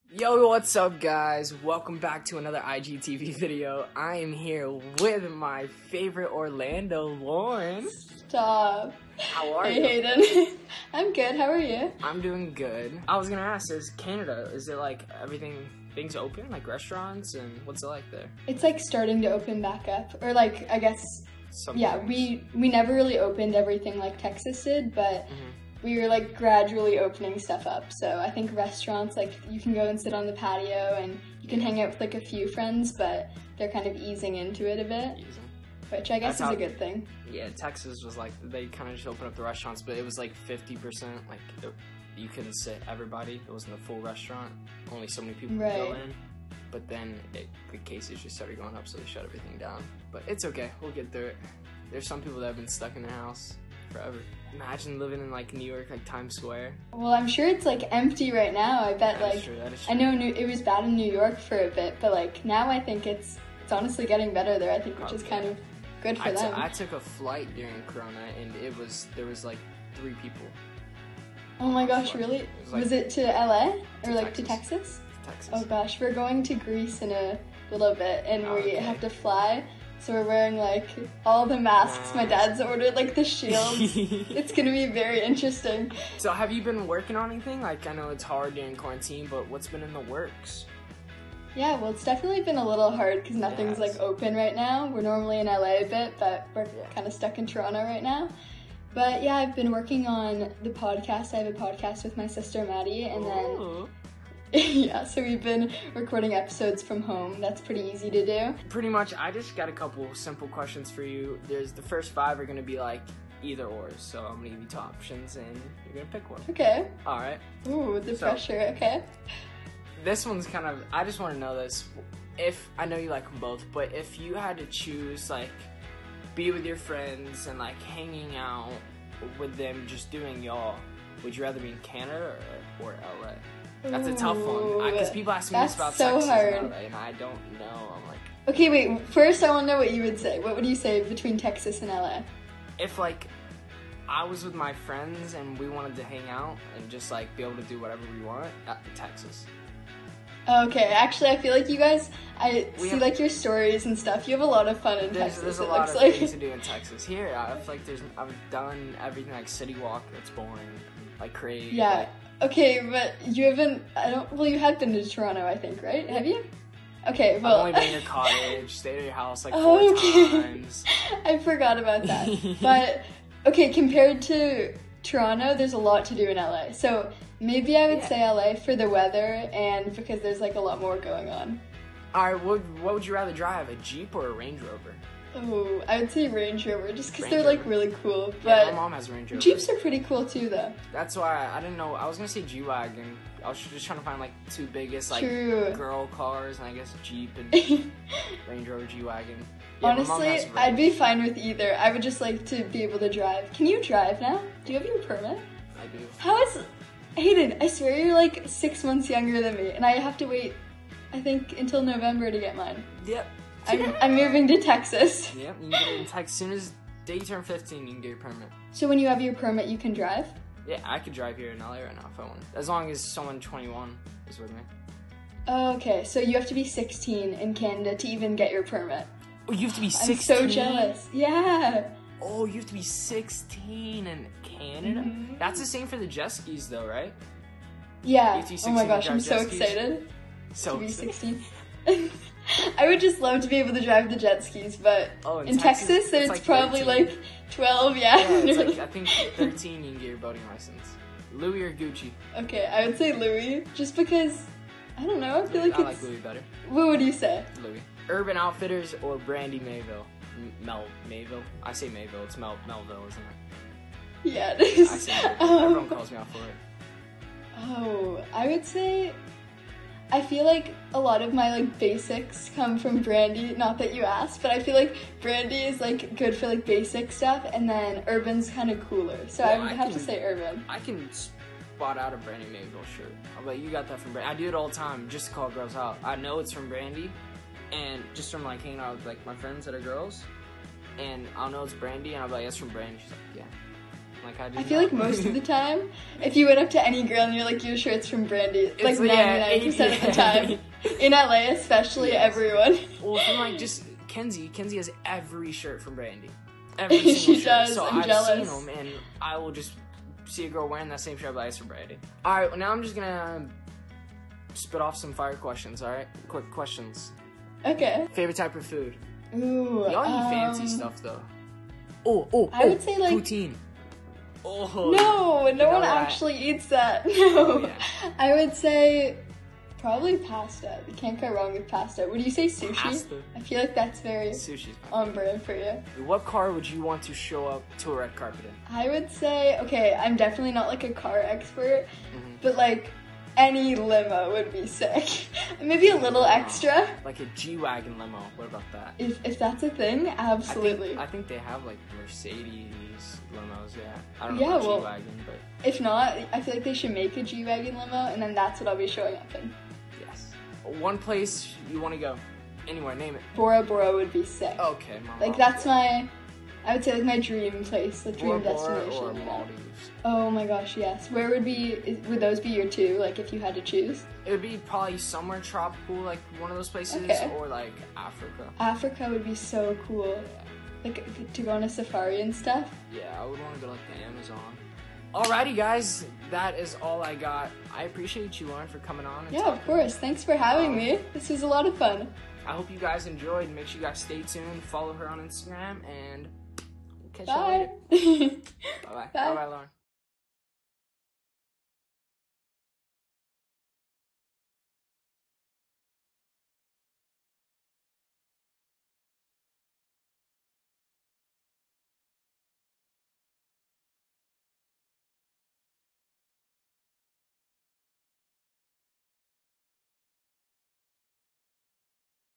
Yo, what's up guys? Welcome back to another IGTV video. I am here with my favorite Orlando, Lauren. Stop. How are you? Hey Hayden. I'm good, how are you? I'm doing good. I was gonna ask, is Canada, is it like things open, like restaurants, and what's it like there? It's like starting to open back up, or like, I guess, yeah, we never really opened everything like Texas did, but we were like gradually opening stuff up. So I think restaurants, like you can go and sit on the patio and you can hang out with like a few friends, but they're kind of easing into it a bit, which I guess is a good thing. Yeah, Texas was like, they kind of just opened up the restaurants, but it was like 50%, like you couldn't sit everybody. It wasn't a full restaurant. Only so many people could go in. But then the cases just started going up, so they shut everything down. But it's okay, we'll get through it. There's some people that have been stuck in their house forever. Imagine living in like New York, like Times Square. Well, I'm sure it's like empty right now. I bet that is true. I know it was bad in New York for a bit, but like now I think it's honestly getting better there. I think, which is kind of good for them. I took a flight during Corona, and there was like 3 people. Oh my gosh, really? Was it to LA or like Texas. to Texas? Texas. Oh gosh, we're going to Greece in a little bit, and we have to fly. So we're wearing like all the masks. My dad's ordered like the shields. It's gonna be very interesting. So have you been working on anything? Like, I know it's hard during quarantine, but what's been in the works? Yeah, well, it's definitely been a little hard because nothing's like open right now. We're normally in LA a bit, but we're kind of stuck in Toronto right now. But yeah, I've been working on the podcast. I have a podcast with my sister Maddie, and then yeah, so we've been recording episodes from home. That's pretty easy to do. Pretty much, I just got a couple simple questions for you. The first 5 are gonna be like either or, so I'm gonna give you 2 options and you're gonna pick one. Okay. All right. Ooh, the pressure. Okay. This one's kind of, I just want to know this. If I know you like them both, but if you had to choose, like, be with your friends and like hanging out with them, just doing y'all, would you rather be in Canada or LA? That's a tough one, because people ask me this about Texas and LA, and I don't know. I'm like, okay, wait. First, I want to know what you would say. What would you say between Texas and LA? If like I was with my friends and we wanted to hang out and just like be able to do whatever we want, Texas. Okay, actually, I feel like you guys, see like your stories and stuff. You have a lot of fun in Texas. There's a lot of things to do in Texas. Here, I feel like I've done everything, like City Walk. That's boring. Like crazy. Yeah. Okay, but you haven't. Well, you have been to Toronto, I think, right? Have you? Okay. Well, I've only been in your cottage, stayed at your house like 4 times. I forgot about that. But okay, compared to Toronto, there's a lot to do in LA. So maybe I would say LA for the weather and because there's like a lot more going on. All right. What would you rather drive, a Jeep or a Range Rover? Oh, I would say Range Rover just because they're like really cool. But yeah, my mom has a Range Rover. Jeeps are pretty cool too, though. That's why I didn't know. I was gonna say G-Wagon. I was just trying to find like 2 biggest like girl cars, and I guess Jeep and Range Rover, G-Wagon. Yeah, honestly, I'd be fine with either. I would just like to be able to drive. Can you drive now? Do you have your permit? I do. How is Hayden? I swear you're like 6 months younger than me, and I have to wait, I think, until November to get mine. Yep. I'm moving to Texas. Yep, you can get it in Texas. As soon as day you turn 15, you can get your permit. So when you have your permit, you can drive? Yeah, I could drive here in LA right now if I want. As long as someone 21 is with me. Okay, so you have to be 16 in Canada to even get your permit. Oh, you have to be 16? I'm so jealous. Yeah. Oh, you have to be 16 in Canada? That's the same for the jet skis though, right? Yeah. Oh my gosh, I'm so excited to be 16. I would just love to be able to drive the jet skis, but in Texas it's like probably 13. Like 12, yeah it's like, I think 13 you can get your boating license. Louis or Gucci? Okay, I would say Louis, just because, I don't know, I feel like I like Louis better. What would you say? Louis. Urban Outfitters or Brandy Mayville? Mayville? I say Mayville, it's Melville, isn't it? Yeah, it is. I say Mayville. Everyone calls me out for it. Oh, I would say, I feel like a lot of my like basics come from Brandy. Not that you asked, but I feel like Brandy is like good for like basic stuff, and then Urban's kind of cooler. So I would have to say Urban. I can spot out a Brandy Mayville shirt. I'll bet you got that from Brandy. I do it all the time just to call girls out. I know it's from Brandy, and just from like hanging out with like my friends that are girls, and I'll know it's Brandy, and I'll be like, it's from Brandy. She's like, yeah. Like I feel like most of the time, if you went up to any girl and you're like, your shirt's from Brandy, like 99% of the time. In LA especially, everyone. Well, from like just Kenzie has every shirt from Brandy. Every single she shirt. does, So I'm I've jealous. seen them, and I will just see a girl wearing that same shirt, but it's from Brandy. Alright, well, now I'm just gonna spit off some fire questions, alright? Quick questions. Okay. Favorite type of food? Ooh, Y'all eat fancy stuff, though. I would say, like... poutine. Oh. No one actually eats that. No. Yeah. I would say probably pasta. You can't go wrong with pasta. Would you say sushi? Pasta. I feel like that's very on brand for you. What car would you want to show up to a red carpet in? I would say, okay, I'm definitely not like a car expert, but like any limo would be sick. Maybe a little extra. Like a G-Wagon limo. What about that? If that's a thing, absolutely. I think they have like Mercedes limos, yeah. I don't know about G-Wagon, but... If not, I feel like they should make a G-Wagon limo, and then that's what I'll be showing up in. Yes. One place you want to go. Anywhere, name it. Bora Bora would be sick. Okay, like that's my... I would say like my dream place, like dream destination. Or Maldives. Oh my gosh, yes. Where would those be your two, like if you had to choose? It would be probably somewhere tropical, like one of those places, or like Africa. Africa would be so cool. Yeah. Like to go on a safari and stuff. Yeah, I would want to go like the Amazon. Alrighty guys, that is all I got. I appreciate you, Lauren, for coming on. And of course. Thanks for having me. This was a lot of fun. I hope you guys enjoyed. Make sure you guys stay tuned. Follow her on Instagram and... catch Bye. you later. Bye-bye. Bye-bye, Lauren.